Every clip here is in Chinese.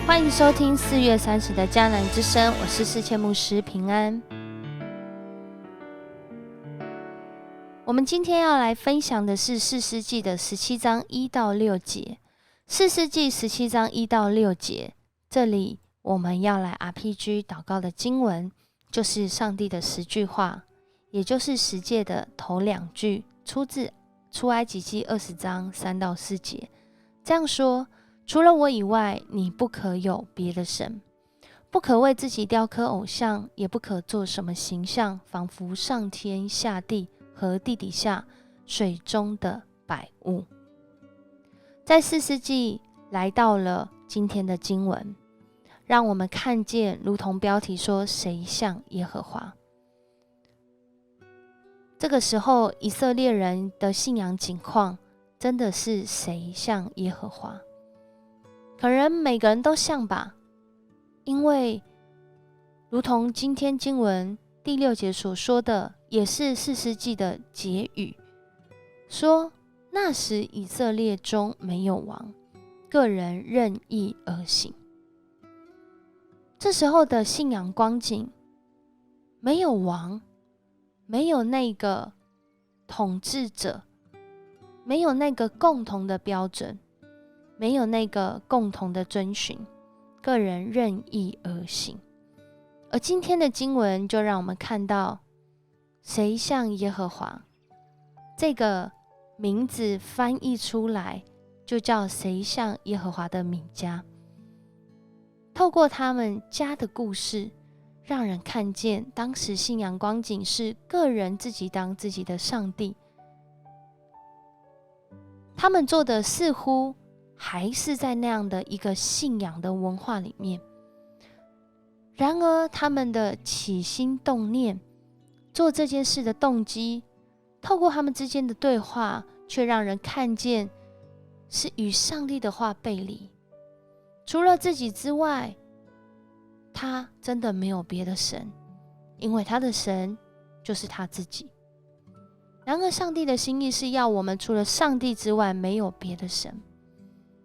欢迎收听4月30的迦南之声，我是世界牧师平安。我们今天要来分享的是士师记的17章1到6节。士师记17章1到6节，这里我们要来 RPG 祷告的经文，就是上帝的10句话，也就是10诫的头2句，出自出埃及记20章3到4节。这样说：除了我以外，你不可有别的神，不可为自己雕刻偶像，也不可做什么形象，仿佛上天下地和地底下水中的百物。在士师记来到了今天的经文，让我们看见如同标题说，谁像耶和华。这个时候以色列人的信仰境况真的是谁像耶和华？可能每个人都像吧，因为如同今天经文第6节所说的，也是士师记的结语，说那时以色列中没有王，个人任意而行。这时候的信仰光景，没有王，没有那个统治者，没有那个共同的标准，没有那个共同的遵循，个人任意而行。而今天的经文就让我们看到，谁像耶和华这个名字翻译出来，就叫谁像耶和华的米迦。透过他们家的故事，让人看见当时信仰光景是个人自己当自己的上帝。他们做的似乎还是在那样的一个信仰的文化里面，然而他们的起心动念，做这件事的动机，透过他们之间的对话，却让人看见是与上帝的话背离。除了自己之外，他真的没有别的神，因为他的神就是他自己。然而上帝的心意是要我们除了上帝之外没有别的神，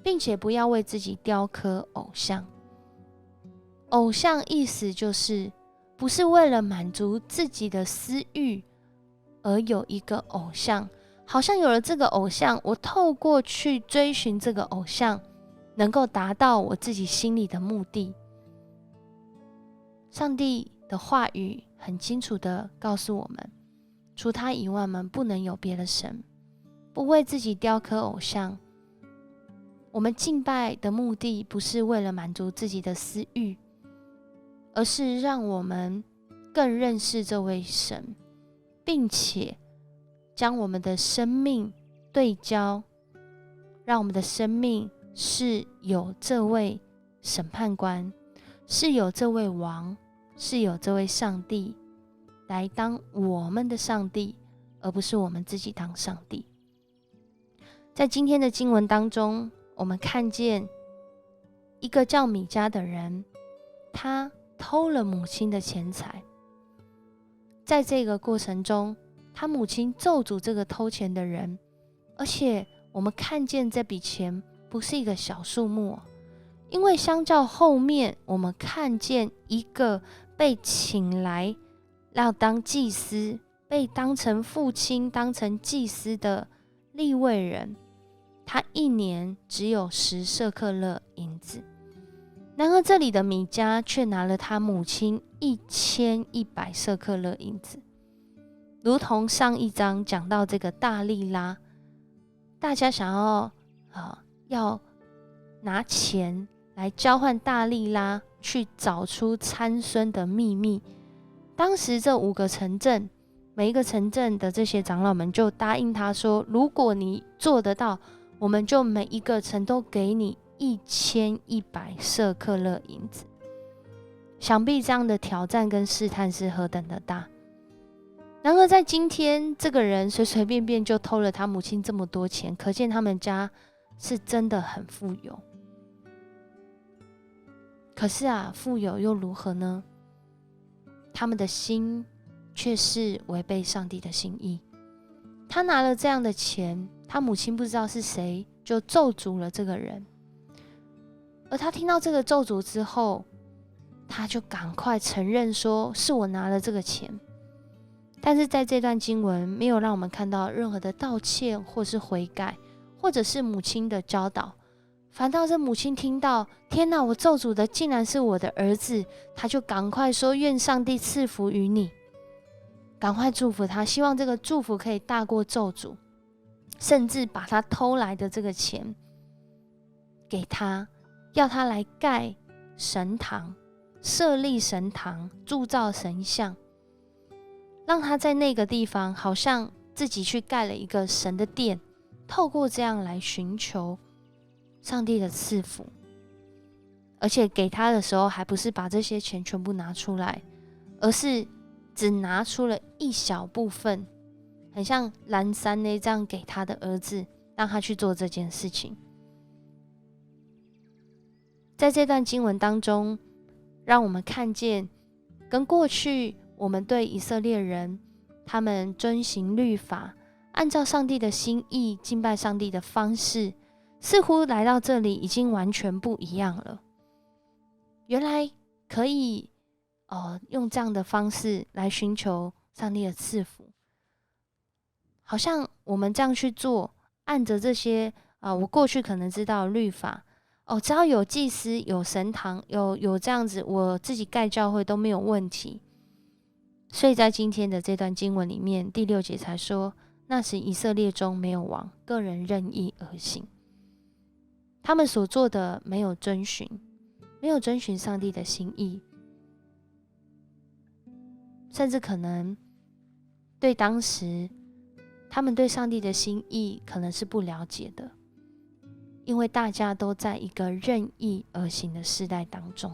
并且不要为自己雕刻偶像。偶像意思就是不是为了满足自己的私欲而有一个偶像，好像有了这个偶像，我透过去追寻这个偶像，能够达到我自己心里的目的。上帝的话语很清楚地告诉我们，除他以外，我们不能有别的神，不为自己雕刻偶像。我们敬拜的目的不是为了满足自己的私欲，而是让我们更认识这位神，并且将我们的生命对焦，让我们的生命是有这位审判官，是有这位王，是有这位上帝来当我们的上帝，而不是我们自己当上帝。在今天的经文当中，我们看见一个叫米迦的人，他偷了母亲的钱财。在这个过程中，他母亲咒诅这个偷钱的人，而且我们看见这笔钱不是一个小数目，因为相较后面我们看见一个被请来要当祭司，被当成父亲当成祭司的利未人，他1年只有10舍客勒银子。然而这里的米迦却拿了他母亲1100舍客勒银子。如同上一章讲到这个大利拉，大家想要拿钱来交换大利拉去找出参孙的秘密。当时这5个城镇，每一个城镇的这些长老们就答应他说，如果你做得到，我们就每一个城都给你1100舍客勒银子。想必这样的挑战跟试探是何等的大。然而在今天，这个人随随便便就偷了他母亲这么多钱，可见他们家是真的很富有。可是富有又如何呢？他们的心却是违背上帝的心意。他拿了这样的钱，他母亲不知道是谁，就咒诅了这个人。而他听到这个咒诅之后，他就赶快承认说是我拿了这个钱。但是在这段经文没有让我们看到任何的道歉或是悔改，或者是母亲的教导，反倒是母亲听到天哪，我咒诅的竟然是我的儿子，他就赶快说愿上帝赐福于你，赶快祝福他，希望这个祝福可以大过咒诅，甚至把他偷来的这个钱给他，要他来盖神堂，设立神堂，铸造神像，让他在那个地方好像自己去盖了一个神的殿，透过这样来寻求上帝的赐福。而且给他的时候还不是把这些钱全部拿出来，而是只拿出了一小部分，很像蓝山呢这样给他的儿子，让他去做这件事情。在这段经文当中，让我们看见跟过去我们对以色列人他们遵行律法，按照上帝的心意敬拜上帝的方式，似乎来到这里已经完全不一样了。原来可以用这样的方式来寻求上帝的赐福，好像我们这样去做，按着这些我过去可能知道的律法，只要有祭司、有神堂、有这样子，我自己盖教会都没有问题。所以在今天的这段经文里面，第6节才说，那时以色列中没有王，个人任意而行。他们所做的没有遵循上帝的心意，甚至可能对当时他们对上帝的心意可能是不了解的，因为大家都在一个任意而行的世代当中。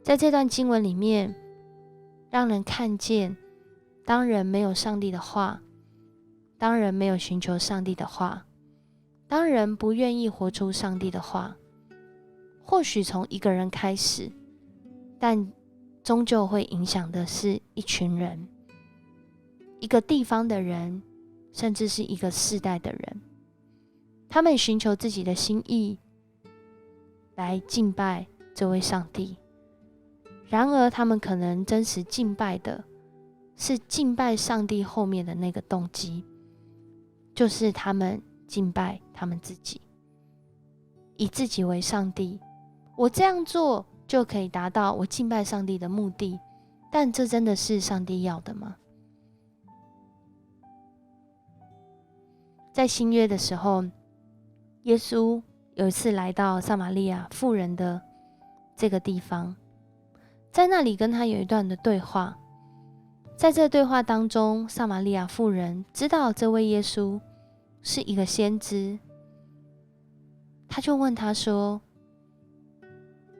在这段经文里面，让人看见，当人没有上帝的话，当人没有寻求上帝的话，当人不愿意活出上帝的话，或许从一个人开始，但终究会影响的是一群人，一个地方的人，甚至是一个世代的人。他们寻求自己的心意来敬拜这位上帝，然而他们可能真实敬拜的是敬拜上帝后面的那个动机，就是他们敬拜他们自己，以自己为上帝，我这样做就可以达到我敬拜上帝的目的，但这真的是上帝要的吗？在新约的时候，耶稣有一次来到撒玛利亚妇人的这个地方，在那里跟他有一段的对话。在这对话当中，撒玛利亚妇人知道这位耶稣是一个先知，他就问他说，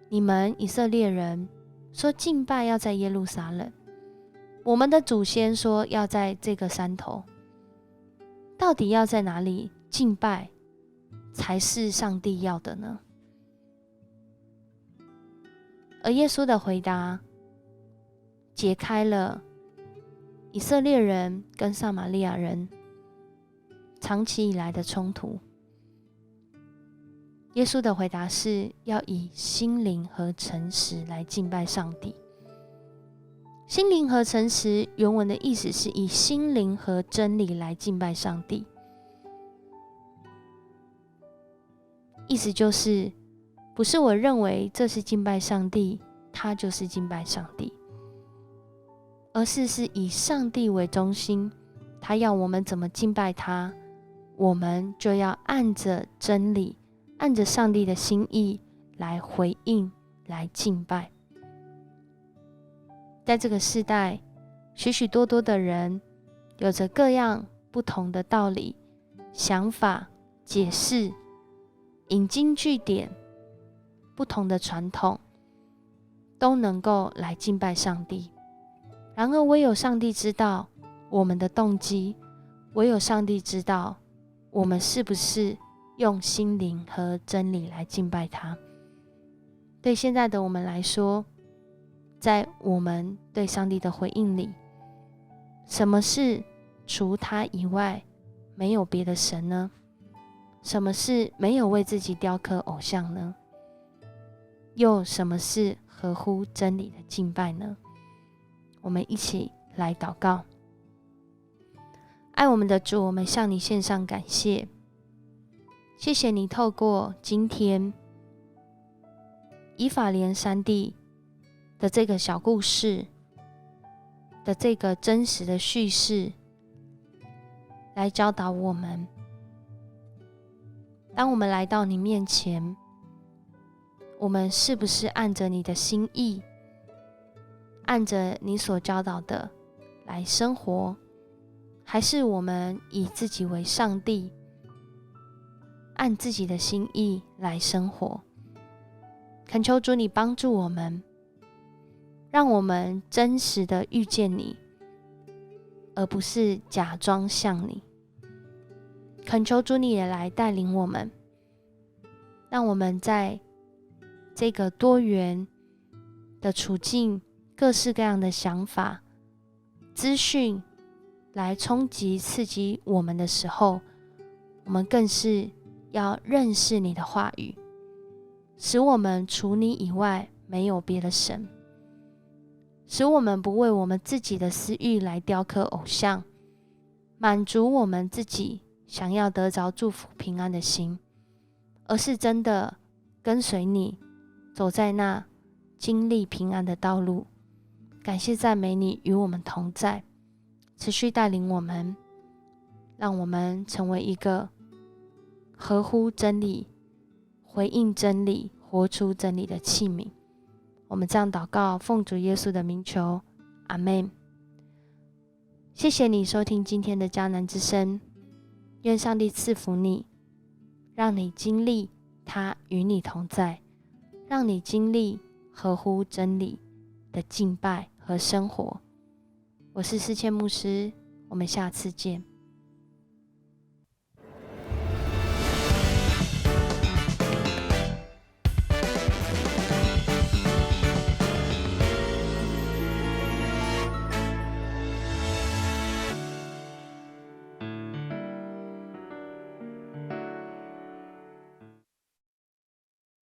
你们以色列人说敬拜要在耶路撒冷，我们的祖先说要在这个山头，到底要在哪里敬拜才是上帝要的呢？而耶稣的回答解开了以色列人跟撒玛利亚人长期以来的冲突。耶稣的回答是要以心灵和诚实来敬拜上帝。心灵和诚实原文的意思是以心灵和真理来敬拜上帝，意思就是不是我认为这是敬拜上帝，他就是敬拜上帝，而是以上帝为中心，他要我们怎么敬拜他，我们就要按着真理，按着上帝的心意来回应，来敬拜。在这个世代，许许多多的人有着各样不同的道理、想法、解释、引经据典，不同的传统，都能够来敬拜上帝。然而唯有上帝知道我们的动机，唯有上帝知道我们是不是用心灵和真理来敬拜他。对现在的我们来说，在我们对上帝的回应里，什么是除他以外没有别的神呢？什么是没有为自己雕刻偶像呢？又什么是合乎真理的敬拜呢？我们一起来祷告。爱我们的主，我们向你献上感谢，谢谢你透过今天以法莲山地的这个小故事的这个真实的叙事，来教导我们，当我们来到你面前，我们是不是按着你的心意，按着你所教导的来生活，还是我们以自己为上帝，按自己的心意来生活？恳求主你帮助我们，让我们真实的遇见你，而不是假装像你。恳求主你也来带领我们，让我们在这个多元的处境，各式各样的想法、资讯来冲击刺激我们的时候，我们更是要认识你的话语，使我们除你以外没有别的神，使我们不为我们自己的私欲来雕刻偶像，满足我们自己想要得着祝福平安的心，而是真的跟随你，走在那经历平安的道路。感谢赞美你与我们同在，持续带领我们，让我们成为一个合乎真理、回应真理、活出真理的器皿。我们这样祷告，奉主耶稣的名求，阿们。谢谢你收听今天的迦南之声，愿上帝赐福你，让你经历他与你同在，让你经历合乎真理的敬拜和生活。我是思谦牧师，我们下次见。